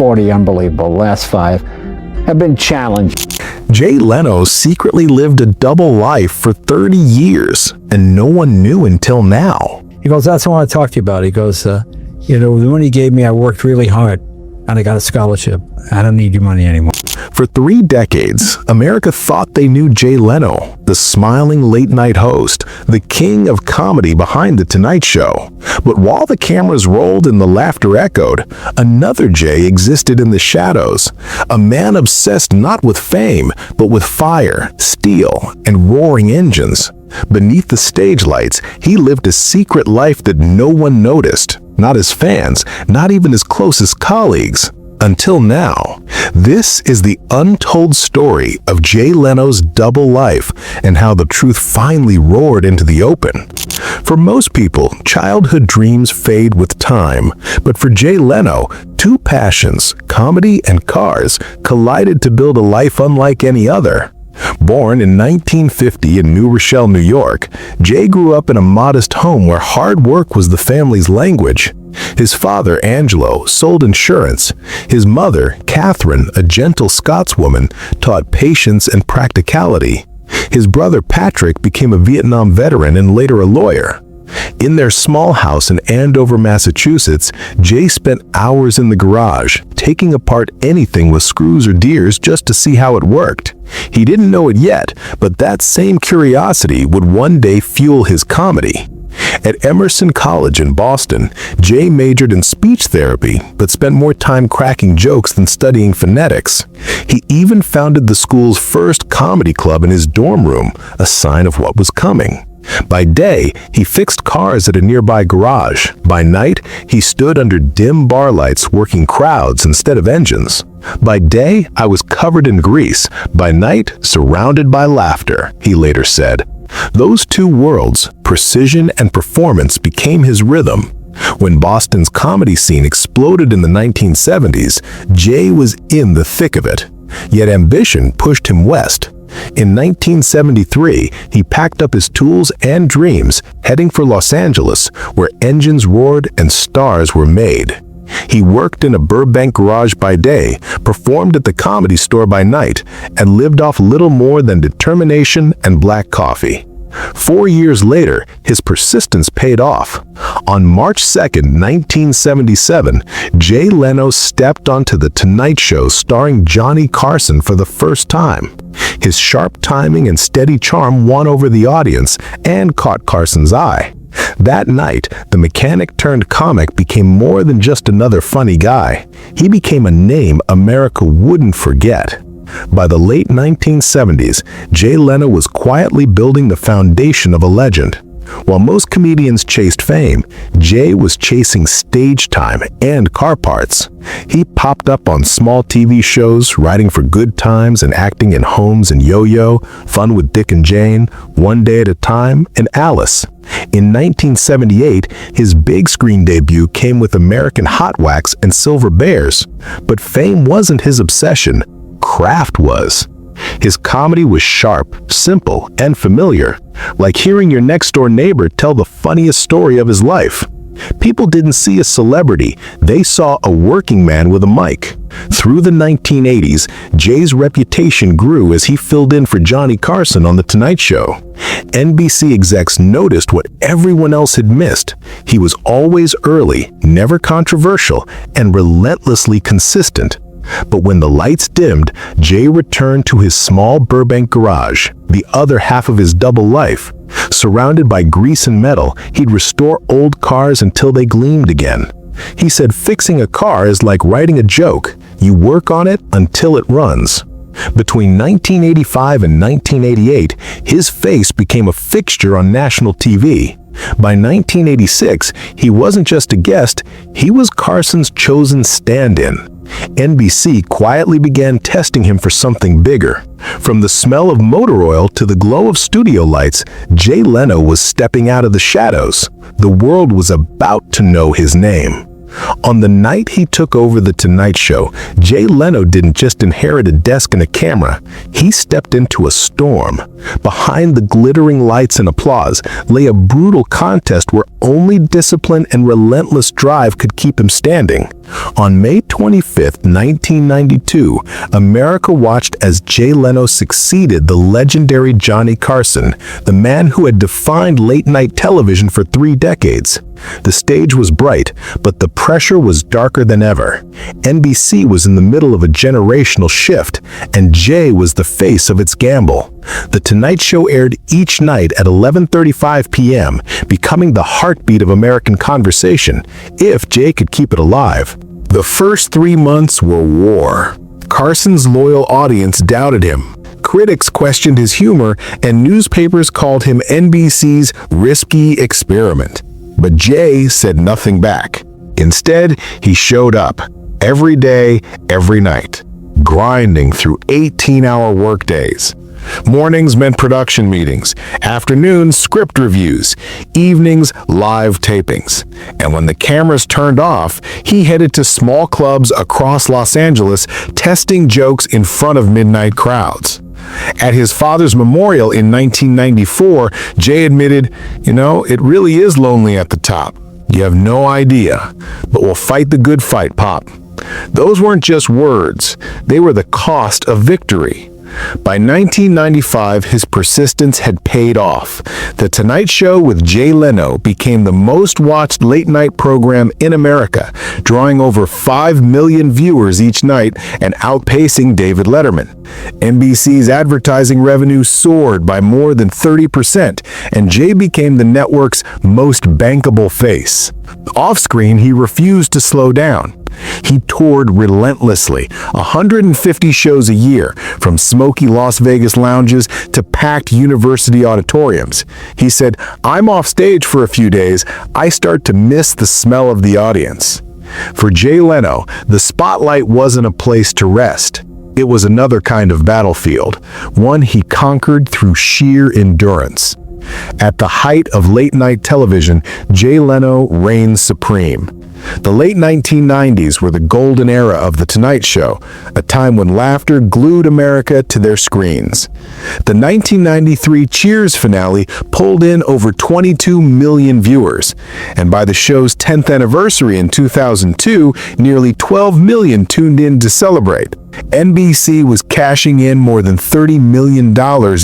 40 unbelievable. The last 5 have been challenged. Jay Leno secretly lived a double life for 30 years, and no one knew until now. He goes, that's what I want to talk to you about. He goes, the money you gave me, I worked really hard, and I got a scholarship. I don't need your money anymore. For 3 decades, America thought they knew Jay Leno, the smiling late-night host, the king of comedy behind The Tonight Show. But while the cameras rolled and the laughter echoed, another Jay existed in the shadows, a man obsessed not with fame, but with fire, steel, and roaring engines. Beneath the stage lights, he lived a secret life that no one noticed, not his fans, not even his closest colleagues. Until now. This is the untold story of Jay Leno's double life and how the truth finally roared into the open. For most people, childhood dreams fade with time, but for Jay Leno, 2 passions, comedy and cars, collided to build a life unlike any other. Born in 1950 in New Rochelle, New York, Jay grew up in a modest home where hard work was the family's language. His father, Angelo, sold insurance. His mother, Catherine, a gentle Scotswoman, taught patience and practicality. His brother, Patrick, became a Vietnam veteran and later a lawyer. In their small house in Andover, Massachusetts, Jay spent hours in the garage, taking apart anything with screws or gears just to see how it worked. He didn't know it yet, but that same curiosity would one day fuel his comedy. At Emerson College in Boston, Jay majored in speech therapy, but spent more time cracking jokes than studying phonetics. He even founded the school's first comedy club in his dorm room, a sign of what was coming. By day, he fixed cars at a nearby garage. By night, he stood under dim bar lights working crowds instead of engines. By day, I was covered in grease. By night, surrounded by laughter, he later said. Those 2 worlds, precision and performance, became his rhythm. When Boston's comedy scene exploded in the 1970s, Jay was in the thick of it. Yet ambition pushed him west. In 1973, he packed up his tools and dreams, heading for Los Angeles, where engines roared and stars were made. He worked in a Burbank garage by day, performed at the Comedy Store by night, and lived off little more than determination and black coffee. 4 years later, his persistence paid off. On March 2nd, 1977, Jay Leno stepped onto The Tonight Show starring Johnny Carson for the first time. His sharp timing and steady charm won over the audience and caught Carson's eye. That night, the mechanic-turned-comic became more than just another funny guy. He became a name America wouldn't forget. By the late 1970s, Jay Leno was quietly building the foundation of a legend. While most comedians chased fame, Jay was chasing stage time and car parts. He popped up on small TV shows, writing for Good Times and acting in Holmes and Yo-Yo, Fun with Dick and Jane, One Day at a Time, and Alice. In 1978, his big screen debut came with American Hot Wax and Silver Bears. But fame wasn't his obsession. Craft was. His comedy was sharp, simple, and familiar, like hearing your next-door neighbor tell the funniest story of his life. People didn't see a celebrity, they saw a working man with a mic. Through the 1980s, Jay's reputation grew as he filled in for Johnny Carson on The Tonight Show. NBC execs noticed what everyone else had missed. He was always early, never controversial, and relentlessly consistent. But when the lights dimmed, Jay returned to his small Burbank garage, the other half of his double life. Surrounded by grease and metal, he'd restore old cars until they gleamed again. He said fixing a car is like writing a joke. You work on it until it runs. Between 1985 and 1988, his face became a fixture on national TV. By 1986, he wasn't just a guest, he was Carson's chosen stand-in. NBC quietly began testing him for something bigger. From the smell of motor oil to the glow of studio lights, Jay Leno was stepping out of the shadows. The world was about to know his name. On the night he took over The Tonight Show, Jay Leno didn't just inherit a desk and a camera. He stepped into a storm. Behind the glittering lights and applause lay a brutal contest where only discipline and relentless drive could keep him standing. On May 25, 1992, America watched as Jay Leno succeeded the legendary Johnny Carson, the man who had defined late-night television for 3 decades. The stage was bright, but the pressure was darker than ever. NBC was in the middle of a generational shift, and Jay was the face of its gamble. The Tonight Show aired each night at 11:35 p.m., becoming the heartbeat of American conversation, if Jay could keep it alive. The first 3 months were war. Carson's loyal audience doubted him. Critics questioned his humor, and newspapers called him NBC's risky experiment. But Jay said nothing back. Instead, he showed up every day, every night, grinding through 18-hour workdays. Mornings meant production meetings, afternoons script reviews, evenings live tapings. And when the cameras turned off, he headed to small clubs across Los Angeles, testing jokes in front of midnight crowds. At his father's memorial in 1994, Jay admitted, it really is lonely at the top. You have no idea, but we'll fight the good fight, Pop. Those weren't just words. They were the cost of victory. By 1995, his persistence had paid off. The Tonight Show with Jay Leno became the most-watched late-night program in America, drawing over 5 million viewers each night and outpacing David Letterman. NBC's advertising revenue soared by more than 30%, and Jay became the network's most bankable face. Off-screen, he refused to slow down. He toured relentlessly, 150 shows a year, from smoky Las Vegas lounges to packed university auditoriums. He said, "I'm off stage for a few days. I start to miss the smell of the audience." For Jay Leno, the spotlight wasn't a place to rest. It was another kind of battlefield, one he conquered through sheer endurance. At the height of late-night television, Jay Leno reigned supreme. The late 1990s were the golden era of The Tonight Show, a time when laughter glued America to their screens. The 1993 Cheers finale pulled in over 22 million viewers, and by the show's 10th anniversary in 2002, nearly 12 million tuned in to celebrate. NBC was cashing in more than $30 million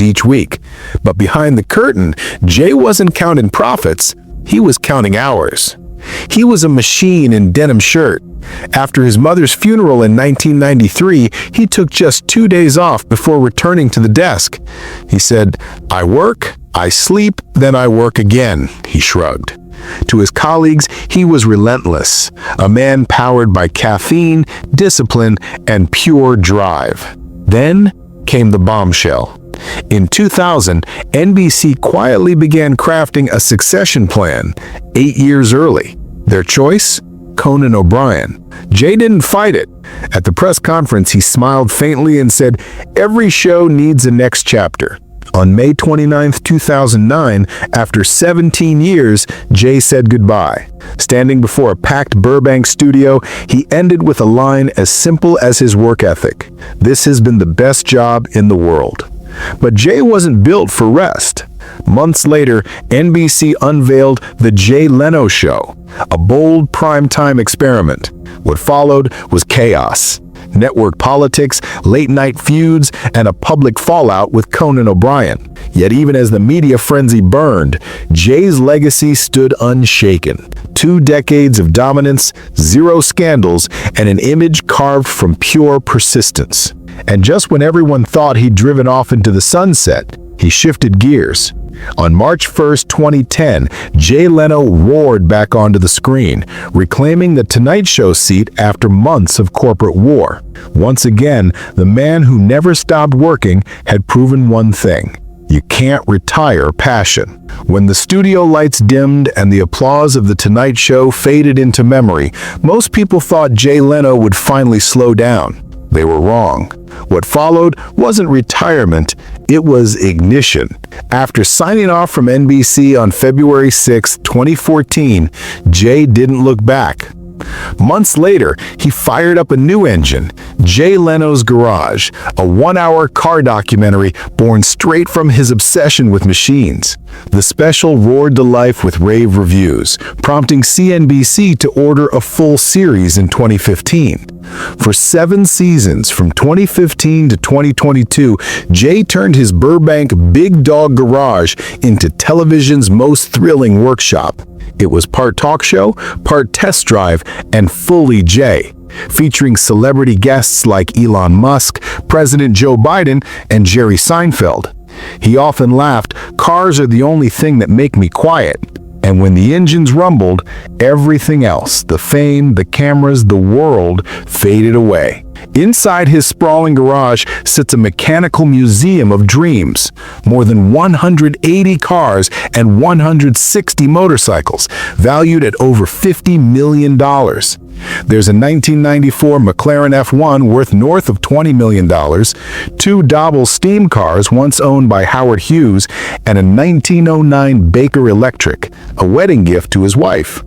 each week. But behind the curtain, Jay wasn't counting profits, he was counting hours. He was a machine in denim shirt. After his mother's funeral in 1993, he took just 2 days off before returning to the desk. He said, "I work, I sleep, then I work again," he shrugged. To his colleagues, he was relentless, a man powered by caffeine, discipline, and pure drive. Then came the bombshell. In 2000, NBC quietly began crafting a succession plan, 8 years early. Their choice? Conan O'Brien. Jay didn't fight it. At the press conference, he smiled faintly and said, "Every show needs a next chapter." On May 29, 2009, after 17 years, Jay said goodbye. Standing before a packed Burbank studio, he ended with a line as simple as his work ethic: "This has been the best job in the world." But Jay wasn't built for rest. Months later, NBC unveiled The Jay Leno Show, a bold primetime experiment. What followed was chaos. Network politics, late-night feuds, and a public fallout with Conan O'Brien. Yet even as the media frenzy burned, Jay's legacy stood unshaken. 2 decades of dominance, 0 scandals, and an image carved from pure persistence. And just when everyone thought he'd driven off into the sunset, he shifted gears. On March 1st, 2010, Jay Leno roared back onto the screen, reclaiming the Tonight Show seat after months of corporate war. Once again, the man who never stopped working had proven one thing: you can't retire passion. When the studio lights dimmed and the applause of The Tonight Show faded into memory, most people thought Jay Leno would finally slow down. They were wrong. What followed wasn't retirement, it was ignition. After signing off from NBC on February 6, 2014, Jay didn't look back. Months later, he fired up a new engine, Jay Leno's Garage, a one-hour car documentary born straight from his obsession with machines. The special roared to life with rave reviews, prompting CNBC to order a full series in 2015. For 7 seasons, from 2015 to 2022, Jay turned his Burbank Big Dog Garage into television's most thrilling workshop. It was part talk show, part test drive, and fully Jay, featuring celebrity guests like Elon Musk, President Joe Biden, and Jerry Seinfeld. He often laughed, "Cars are the only thing that make me quiet." And when the engines rumbled, everything else, the fame, the cameras, the world, faded away. Inside his sprawling garage sits a mechanical museum of dreams. More than 180 cars and 160 motorcycles, valued at over $50 million. There's a 1994 McLaren F1 worth north of $20 million, 2 Doble steam cars once owned by Howard Hughes, and a 1909 Baker Electric, a wedding gift to his wife.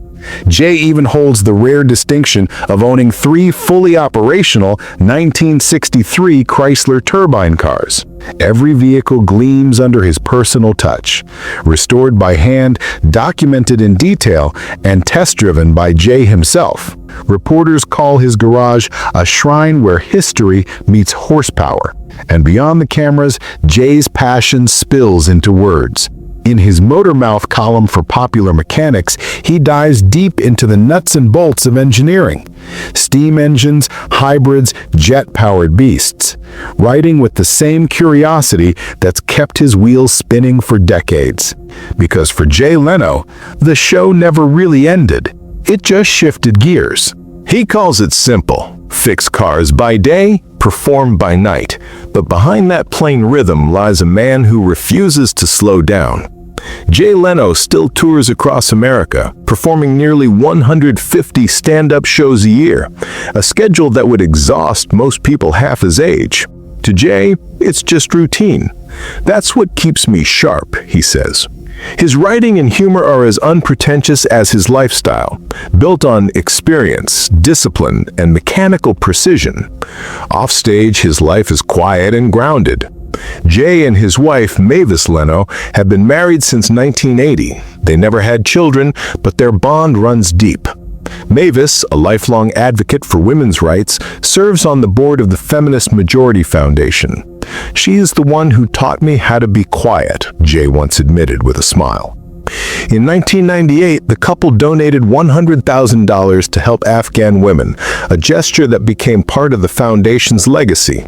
Jay even holds the rare distinction of owning 3 fully operational 1963 Chrysler turbine cars. Every vehicle gleams under his personal touch. Restored by hand, documented in detail, and test-driven by Jay himself. Reporters call his garage a shrine where history meets horsepower. And beyond the cameras, Jay's passion spills into words. In his Motor Mouth column for Popular Mechanics, he dives deep into the nuts and bolts of engineering. Steam engines, hybrids, jet-powered beasts. Writing with the same curiosity that's kept his wheels spinning for decades. Because for Jay Leno, the show never really ended. It just shifted gears. He calls it simple. Fix cars by day, perform by night. But behind that plain rhythm lies a man who refuses to slow down. Jay Leno still tours across America, performing nearly 150 stand-up shows a year, a schedule that would exhaust most people half his age. To Jay, it's just routine. That's what keeps me sharp, he says. His writing and humor are as unpretentious as his lifestyle, built on experience, discipline, and mechanical precision. Offstage, his life is quiet and grounded. Jay and his wife, Mavis Leno, have been married since 1980. They never had children, but their bond runs deep. Mavis, a lifelong advocate for women's rights, serves on the board of the Feminist Majority Foundation. She is the one who taught me how to be quiet, Jay once admitted with a smile. In 1998, the couple donated $100,000 to help Afghan women, a gesture that became part of the foundation's legacy.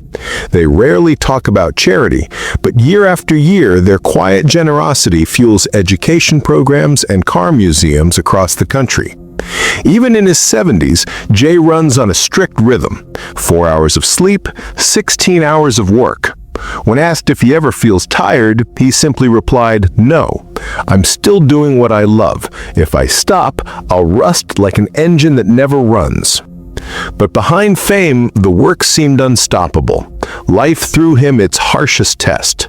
They rarely talk about charity, but year after year, their quiet generosity fuels education programs and car museums across the country. Even in his 70s, Jay runs on a strict rhythm: 4 hours of sleep, 16 hours of work. When asked if he ever feels tired, he simply replied, "No, I'm still doing what I love. If I stop, I'll rust like an engine that never runs." But behind fame, the work seemed unstoppable. Life threw him its harshest test.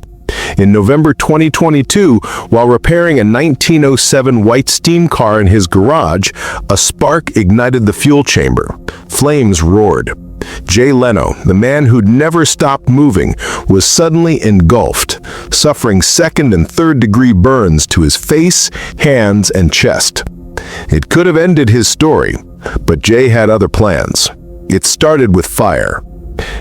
In November 2022, while repairing a 1907 white steam car in his garage, a spark ignited the fuel chamber. Flames roared. Jay Leno, the man who'd never stopped moving, was suddenly engulfed, suffering second and third degree burns to his face, hands, and chest. It could have ended his story, but Jay had other plans. It started with fire.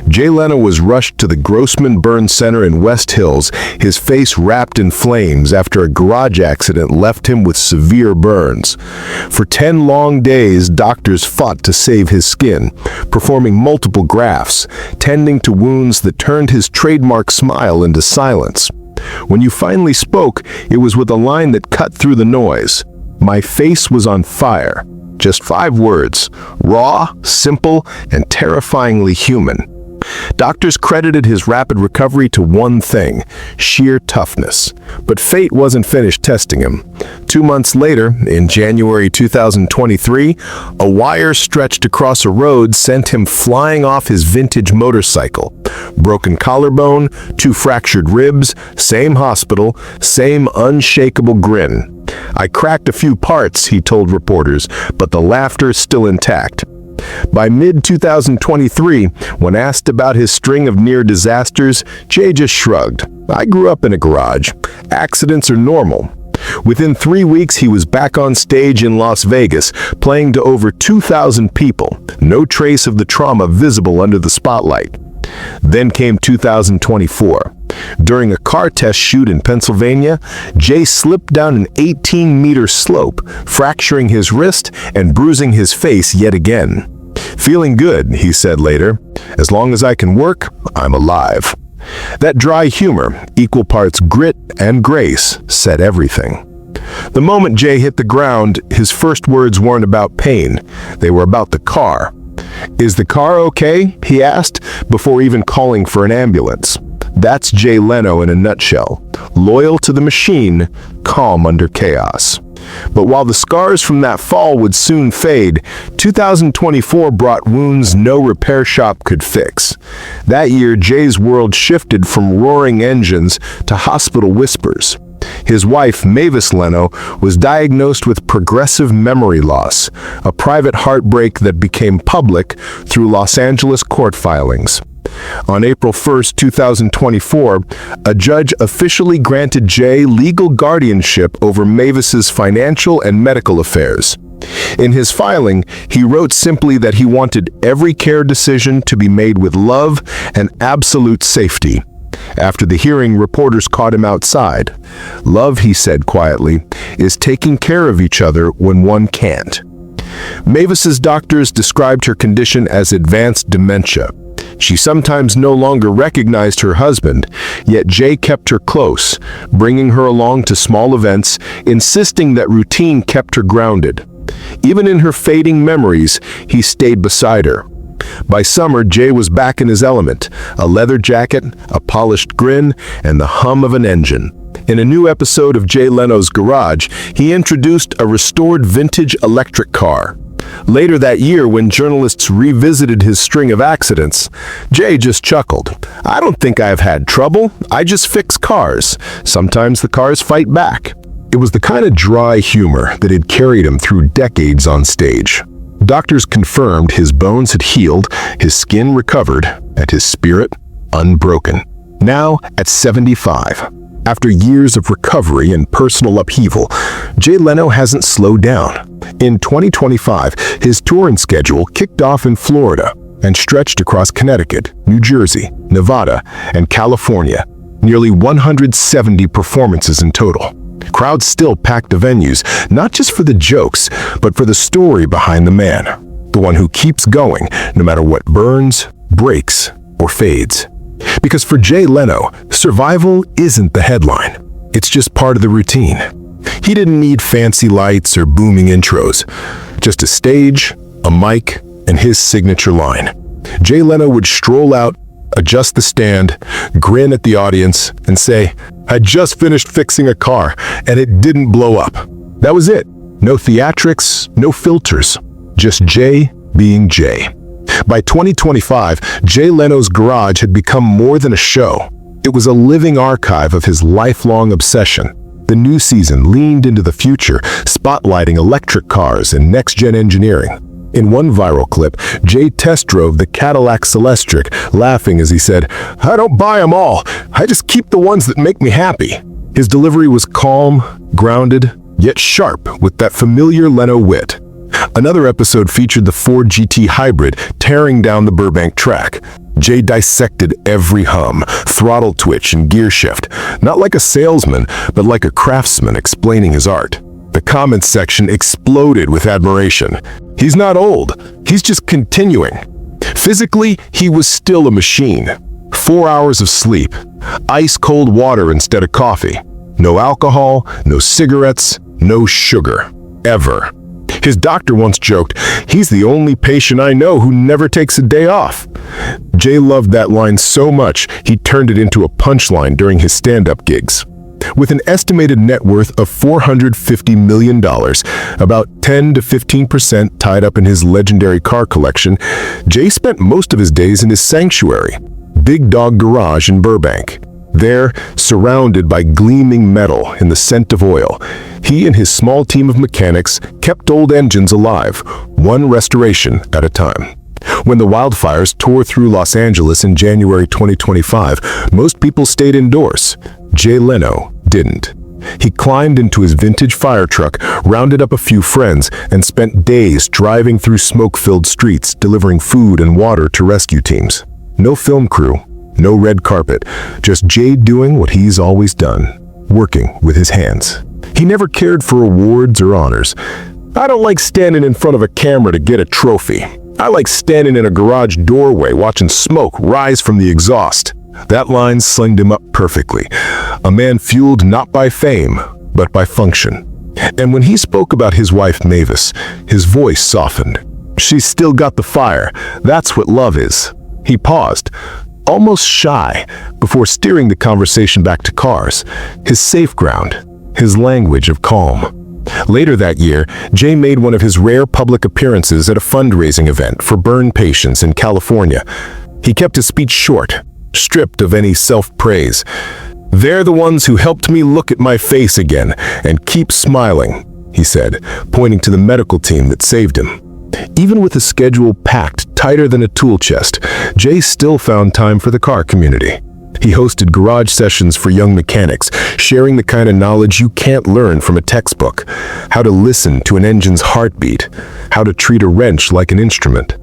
Jay Leno was rushed to the Grossman Burn Center in West Hills, his face wrapped in flames after a garage accident left him with severe burns. For 10 long days, doctors fought to save his skin, performing multiple grafts, tending to wounds that turned his trademark smile into silence. When you finally spoke, it was with a line that cut through the noise. "My face was on fire." Just 5 words, raw, simple, and terrifyingly human. Doctors credited his rapid recovery to one thing: sheer toughness. But fate wasn't finished testing him. 2 months later, in January 2023, a wire stretched across a road sent him flying off his vintage motorcycle. Broken collarbone, 2 fractured ribs, same hospital, same unshakable grin. "I cracked a few parts," he told reporters, "but the laughter's still intact." By mid-2023, when asked about his string of near disasters, Jay just shrugged. "I grew up in a garage. Accidents are normal." Within 3 weeks, he was back on stage in Las Vegas, playing to over 2,000 people, no trace of the trauma visible under the spotlight. Then came 2024. During a car test shoot in Pennsylvania, Jay slipped down an 18-meter slope, fracturing his wrist and bruising his face yet again. "Feeling good," he said later. "As long as I can work, I'm alive." That dry humor, equal parts grit and grace, said everything. The moment Jay hit the ground, his first words weren't about pain. They were about the car. "Is the car okay?" he asked, before even calling for an ambulance. That's Jay Leno in a nutshell. Loyal to the machine, calm under chaos. But while the scars from that fall would soon fade, 2024 brought wounds no repair shop could fix. That year, Jay's world shifted from roaring engines to hospital whispers. His wife, Mavis Leno, was diagnosed with progressive memory loss, a private heartbreak that became public through Los Angeles court filings. On April 1st, 2024, a judge officially granted Jay legal guardianship over Mavis's financial and medical affairs. In his filing, he wrote simply that he wanted every care decision to be made with love and absolute safety. After the hearing, reporters caught him outside. "Love," he said quietly, "is taking care of each other when one can't." Mavis's doctors described her condition as advanced dementia. She sometimes no longer recognized her husband, yet Jay kept her close, bringing her along to small events, insisting that routine kept her grounded. Even in her fading memories, he stayed beside her. By summer, Jay was back in his element, a leather jacket, a polished grin, and the hum of an engine. In a new episode of Jay Leno's Garage, he introduced a restored vintage electric car. Later that year, when journalists revisited his string of accidents, Jay just chuckled. "I don't think I've had trouble. I just fix cars. Sometimes the cars fight back." It was the kind of dry humor that had carried him through decades on stage. Doctors confirmed his bones had healed, his skin recovered, and his spirit unbroken. Now, at 75, after years of recovery and personal upheaval, Jay Leno hasn't slowed down. In 2025, his touring schedule kicked off in Florida and stretched across Connecticut, New Jersey, Nevada, and California. Nearly 170 performances in total. Crowds still packed the venues, not just for the jokes, but for the story behind the man. The one who keeps going, no matter what burns, breaks, or fades. Because for Jay Leno, survival isn't the headline. It's just part of the routine. He didn't need fancy lights or booming intros. Just a stage, a mic, and his signature line. Jay Leno would stroll out, adjust the stand, grin at the audience, and say, "I just finished fixing a car, and it didn't blow up." That was it. No theatrics, no filters. Just Jay being Jay. By 2025, Jay Leno's Garage had become more than a show. It was a living archive of his lifelong obsession. The new season leaned into the future, spotlighting electric cars and next-gen engineering. In one viral clip, Jay test drove the Cadillac Celestiq, laughing as he said, "I don't buy them all. I just keep the ones that make me happy." His delivery was calm, grounded, yet sharp with that familiar Leno wit. Another episode featured the Ford GT Hybrid tearing down the Burbank track. Jay dissected every hum, throttle twitch, and gear shift, not like a salesman, but like a craftsman explaining his art. The comments section exploded with admiration. He's not old, he's just continuing. Physically, he was still a machine. 4 hours of sleep, ice-cold water instead of coffee. No alcohol, no cigarettes, no sugar. Ever. His doctor once joked, "He's the only patient I know who never takes a day off." Jay loved that line so much, he turned it into a punchline during his stand-up gigs. With an estimated net worth of $450 million, about 10 to 15% tied up in his legendary car collection, Jay spent most of his days in his sanctuary, Big Dog Garage in Burbank. There, surrounded by gleaming metal and the scent of oil, he and his small team of mechanics kept old engines alive, one restoration at a time. When the wildfires tore through Los Angeles in January 2025, most people stayed indoors. Jay Leno didn't. He climbed into his vintage fire truck, rounded up a few friends, and spent days driving through smoke-filled streets, delivering food and water to rescue teams. No film crew, no red carpet, just Jay doing what he's always done, working with his hands. He never cared for awards or honors. "I don't like standing in front of a camera to get a trophy. I like standing in a garage doorway watching smoke rise from the exhaust." That line slinged him up perfectly. A man fueled not by fame, but by function. And when he spoke about his wife Mavis, his voice softened. "She's still got the fire. That's what love is." He paused, almost shy, before steering the conversation back to cars, his safe ground, his language of calm. Later that year, Jay made one of his rare public appearances at a fundraising event for burn patients in California. He kept his speech short, stripped of any self-praise. "They're the ones who helped me look at my face again and keep smiling," he said, pointing to the medical team that saved him. Even with a schedule packed tighter than a tool chest, Jay still found time for the car community. He hosted garage sessions for young mechanics, sharing the kind of knowledge you can't learn from a textbook. How to listen to an engine's heartbeat, how to treat a wrench like an instrument.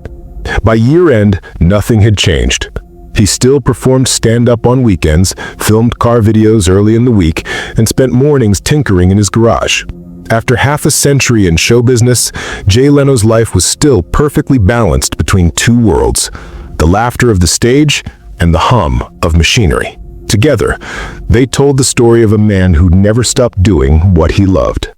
By year-end, nothing had changed. He still performed stand-up on weekends, filmed car videos early in the week, and spent mornings tinkering in his garage. After half a century in show business, Jay Leno's life was still perfectly balanced between two worlds, the laughter of the stage and the hum of machinery. Together, they told the story of a man who never stopped doing what he loved.